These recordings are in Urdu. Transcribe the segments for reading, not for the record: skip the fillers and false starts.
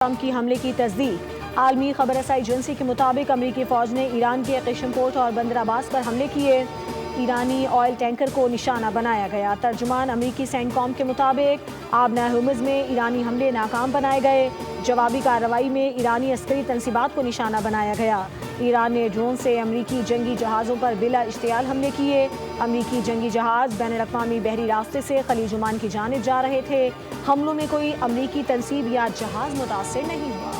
ٹرمپ کی حملے کی تصدیق۔ عالمی خبر رسائی ایجنسی کے مطابق امریکی فوج نے ایران کے قشم پورٹ اور بندر عباس پر حملے کیے۔ ایرانی آئل ٹینکر کو نشانہ بنایا گیا۔ ترجمان امریکی سینٹ کام کے مطابق آبنہ ہرمز میں ایرانی حملے ناکام بنائے گئے۔ جوابی کارروائی میں ایرانی عسکری تنصیبات کو نشانہ بنایا گیا۔ ایران نے ڈرون سے امریکی جنگی جہازوں پر بلا اشتعال حملے کیے۔ امریکی جنگی جہاز بین الاقوامی بحری راستے سے خلیج عمان کی جانب جا رہے تھے۔ حملوں میں کوئی امریکی تنصیب یا جہاز متاثر نہیں ہوا۔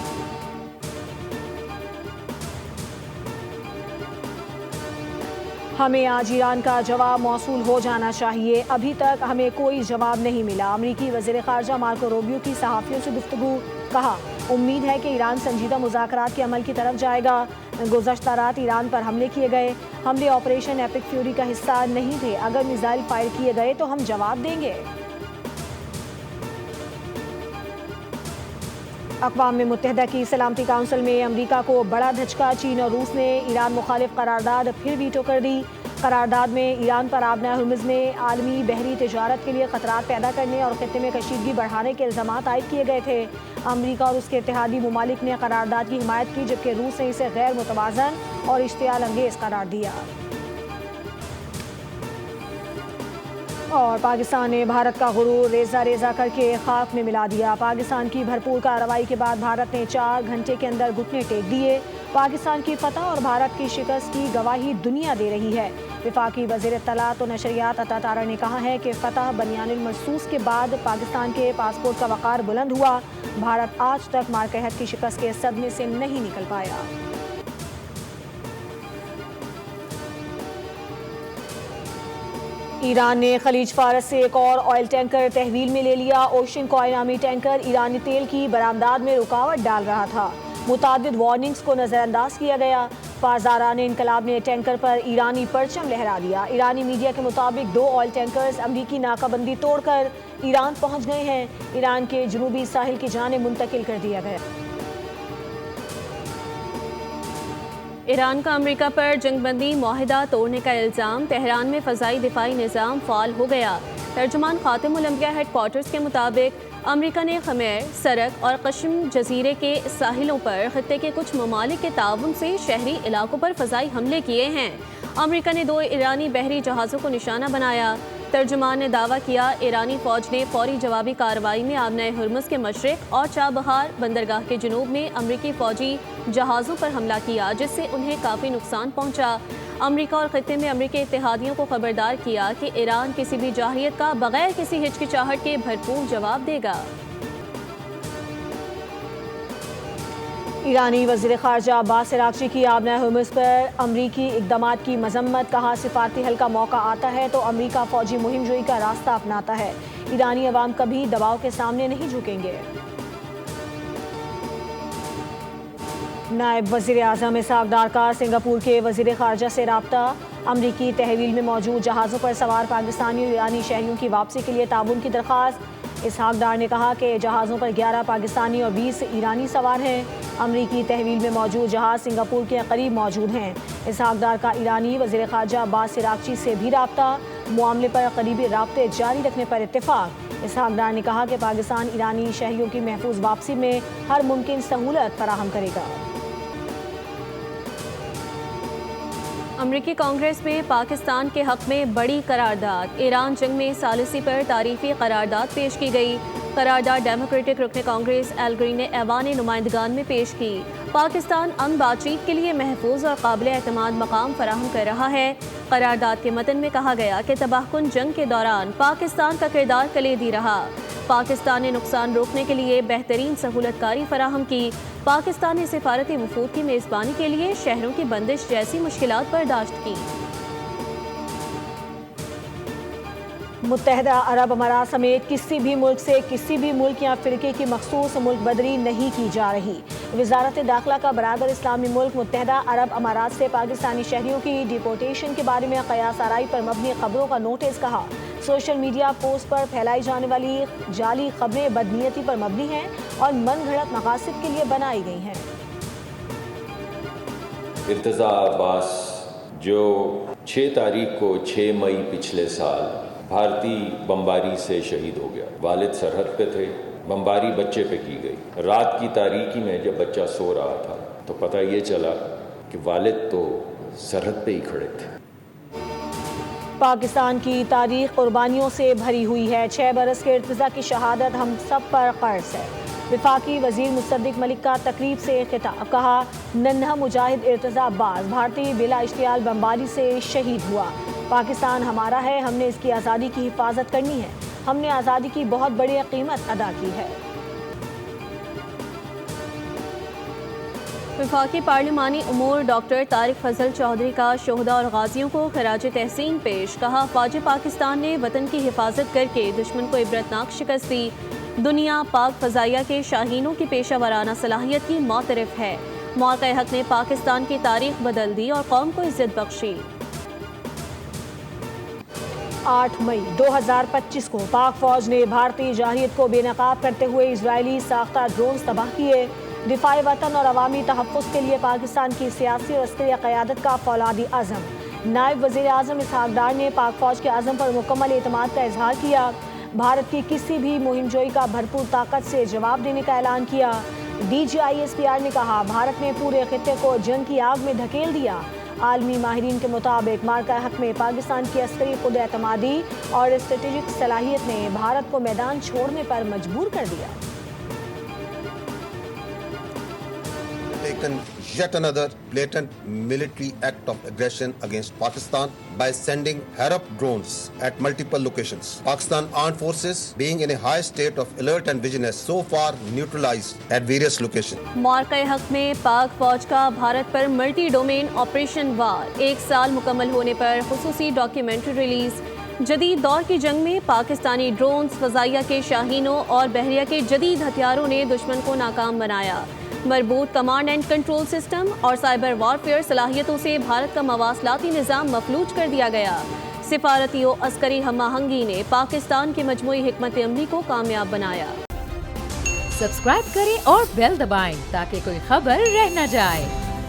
ہمیں آج ایران کا جواب موصول ہو جانا چاہیے، ابھی تک ہمیں کوئی جواب نہیں ملا۔ امریکی وزیر خارجہ مارکو روبیو کی صحافیوں سے گفتگو، کہا امید ہے کہ ایران سنجیدہ مذاکرات کے عمل کی طرف جائے گا۔ گزشتہ رات ایران پر حملے کیے گئے۔ حملے آپریشن ایپک فیوری کا حصہ نہیں تھے۔ اگر میزائل فائر کیے گئے تو ہم جواب دیں گے۔ اقوام متحدہ کی سلامتی کونسل میں امریکہ کو بڑا دھچکا۔ چین اور روس نے ایران مخالف قرارداد پھر ویٹو کر دی۔ قرارداد میں ایران پر آبنہ ہرمز میں عالمی بحری تجارت کے لیے خطرات پیدا کرنے اور خطے میں کشیدگی بڑھانے کے الزامات عائد کیے گئے تھے۔ امریکہ اور اس کے اتحادی ممالک نے قرارداد کی حمایت کی، جبکہ روس نے اسے غیر متوازن اور اشتعال انگیز قرار دیا۔ اور پاکستان نے بھارت کا غرور ریزہ ریزہ کر کے خاک میں ملا دیا۔ پاکستان کی بھرپور کارروائی کے بعد بھارت نے 4 گھنٹے کے اندر گھٹنے ٹیک دیے۔ پاکستان کی فتح اور بھارت کی شکست کی گواہی دنیا دے رہی ہے۔ وفاقی وزیر اطلاعات و نشریات عطا تارہ نے کہا ہے کہ فتح بنیان المرصوص کے بعد پاکستان کے پاسپورٹ کا وقار بلند ہوا۔ بھارت آج تک مارکہت کی شکست کے صدمے سے نہیں نکل پایا۔ ایران نے خلیج فارس سے ایک اور آئل ٹینکر تحویل میں لے لیا۔ اوشن کوائل نامی ٹینکر ایرانی تیل کی برآمدات میں رکاوٹ ڈال رہا تھا۔ متعدد وارننگز کو نظر انداز کیا گیا۔ پاسداران انقلاب نے ٹینکر پر ایرانی پرچم لہرا دیا۔ ایرانی میڈیا کے مطابق 2 آئل ٹینکرز امریکی ناکہ بندی توڑ کر ایران پہنچ گئے ہیں۔ ایران کے جنوبی ساحل کی جانب منتقل کر دیا گیا۔ ایران کا امریکہ پر جنگ بندی معاہدہ توڑنے کا الزام۔ تہران میں فضائی دفاعی نظام فعال ہو گیا۔ ترجمان خاتم الانبیاء ہیڈ کوارٹرز کے مطابق امریکہ نے خمیر، سرک اور قشم جزیرے کے ساحلوں پر خطے کے کچھ ممالک کے تعاون سے شہری علاقوں پر فضائی حملے کیے ہیں۔ امریکہ نے 2 ایرانی بحری جہازوں کو نشانہ بنایا۔ ترجمان نے دعویٰ کیا ایرانی فوج نے فوری جوابی کارروائی میں آبنہ ہرمز کے مشرق اور چابہار بندرگاہ کے جنوب میں امریکی فوجی جہازوں پر حملہ کیا، جس سے انہیں کافی نقصان پہنچا۔ امریکہ اور خطے میں امریکی اتحادیوں کو خبردار کیا کہ ایران کسی بھی جارحیت کا بغیر کسی ہچکچاہٹ کے بھرپور جواب دے گا۔ ایرانی وزیر خارجہ عباس عراقچی کی آبنہ ہرمز پر امریکی اقدامات کی مذمت، کہا سفارتی حل کا موقع آتا ہے تو امریکہ فوجی مہم جوئی کا راستہ اپناتا ہے۔ ایرانی عوام کبھی دباؤ کے سامنے نہیں جھکیں گے۔ نائب وزیر اعظم اسحاق ڈار کا سنگاپور کے وزیر خارجہ سے رابطہ۔ امریکی تحویل میں موجود جہازوں پر سوار پاکستانی اور ایرانی شہریوں کی واپسی کے لیے تعاون کی درخواست۔ اسحاق ڈار نے کہا کہ جہازوں پر 11 پاکستانی اور 20 ایرانی سوار ہیں۔ امریکی تحویل میں موجود جہاز سنگاپور کے قریب موجود ہیں۔ اسحاق ڈار کا ایرانی وزیر خارجہ عباس عراقچی سے بھی رابطہ، معاملے پر قریبی رابطے جاری رکھنے پر اتفاق۔ اسحاق ڈار نے کہا کہ پاکستان ایرانی شہریوں کی محفوظ واپسی میں ہر ممکن سہولت فراہم کرے گا۔ امریکی کانگریس میں پاکستان کے حق میں بڑی قرارداد۔ ایران جنگ میں ثالثی پر تعریفی قرارداد پیش کی گئی۔ قرارداد ڈیموکریٹک رکن کانگریس ایل گرین نے ایوان نمائندگان میں پیش کی۔ پاکستان امن بات چیت کے لیے محفوظ اور قابل اعتماد مقام فراہم کر رہا ہے۔ قرارداد کے متن میں کہا گیا کہ تباہ کن جنگ کے دوران پاکستان کا کردار کلیدی رہا۔ پاکستان نے نقصان روکنے کے لیے بہترین سہولت کاری فراہم کی۔ پاکستان نے سفارتی وفود کی میزبانی کے لیے شہروں کی بندش جیسی مشکلات برداشت کی۔ متحدہ عرب امارات سمیت کسی بھی ملک سے کسی بھی ملک یا فرقے کی مخصوص ملک بدری نہیں کی جا رہی۔ وزارت داخلہ کا برادر اسلامی ملک متحدہ عرب امارات سے پاکستانی شہریوں کی ڈیپورٹیشن کے بارے میں قیاس آرائی پر مبنی خبروں کا نوٹس، کہا سوشل میڈیا پوسٹ پر پھیلائی جانے والی جعلی خبریں بدنیتی پر مبنی ہیں اور من گھڑت مقاصد کے لیے بنائی گئی ہیں۔ ارتضیٰ عباس جو 6 تاریخ کو 6 مئی پچھلے سال بھارتی بمباری سے شہید ہو گیا، والد سرحد پہ تھے، بمباری بچے پہ کی گئی۔ رات کی تاریکی میں جب بچہ سو رہا تھا تو پتہ یہ چلا کہ والد تو سرحد پہ ہی کھڑے تھے۔ پاکستان کی تاریخ قربانیوں سے بھری ہوئی ہے، 6 برس کے ارتضیٰ کی شہادت ہم سب پر قرض ہے۔ وفاقی وزیر مصدق ملک کا تقریب سے خطاب، کہا ننھا مجاہد ارتضیٰ عباس بھارتی بلا اشتعال بمباری سے شہید ہوا۔ پاکستان ہمارا ہے، ہم نے اس کی آزادی کی حفاظت کرنی ہے، ہم نے آزادی کی بہت بڑی قیمت ادا کی ہے۔ وفاقی پارلیمانی امور ڈاکٹر طارق فضل چودھری کا شہداء اور غازیوں کو خراج تحسین پیش، کہا فوج پاکستان نے وطن کی حفاظت کر کے دشمن کو عبرتناک شکست دی، دنیا پاک فضائیہ کے شاہینوں کی پیشہ ورانہ صلاحیت کی معترف ہے، موقع حق نے پاکستان کی تاریخ بدل دی اور قوم کو عزت بخشی۔ 8 مئی 2025 کو پاک فوج نے بھارتی جارحیت کو بے نقاب کرتے ہوئے اسرائیلی ساختہ ڈرونز تباہ کیے۔ دفاع وطن اور عوامی تحفظ کے لیے پاکستان کی سیاسی اور عسکری قیادت کا فولادی عزم۔ نائب وزیر اعظم اسحاق ڈار نے پاک فوج کے عزم پر مکمل اعتماد کا اظہار کیا، بھارت کی کسی بھی مہم جوئی کا بھرپور طاقت سے جواب دینے کا اعلان کیا۔ DGISPR نے کہا بھارت نے پورے خطے کو جنگ کی آگ میں دھکیل دیا۔ عالمی ماہرین کے مطابق مارکہ حق میں پاکستان کی عسکری خود اعتمادی اور اسٹریٹجک صلاحیت نے بھارت کو میدان چھوڑنے پر مجبور کر دیا۔ Taken yet another blatant military act of aggression against Pakistan by sending Harap drones at multiple locations. Pakistan Armed Forces, being in a high state of alert and vigilance, so far neutralized at various locations. موقع حق میں پاک فوج کا بھارت پر ملٹی ڈومین آپریشن وار، 1 سال مکمل ہونے پر خصوصی ڈاکیومنٹری ریلیز۔ جدید دور کی جنگ میں پاکستانی ڈرونز، فضائیہ کے شاہینوں اور بحریہ کے جدید ہتھیاروں نے دشمن کو ناکام بنایا۔ مربوط کمانڈ اینڈ کنٹرول سسٹم اور سائبر وارفیئر صلاحیتوں سے بھارت کا مواصلاتی نظام مفلوج کر دیا گیا۔ سفارتی و عسکری ہم آہنگی نے پاکستان کی مجموعی حکمت عملی کو کامیاب بنایا۔ سبسکرائب کریں اور بیل دبائیں تاکہ کوئی خبر رہ نہ جائے۔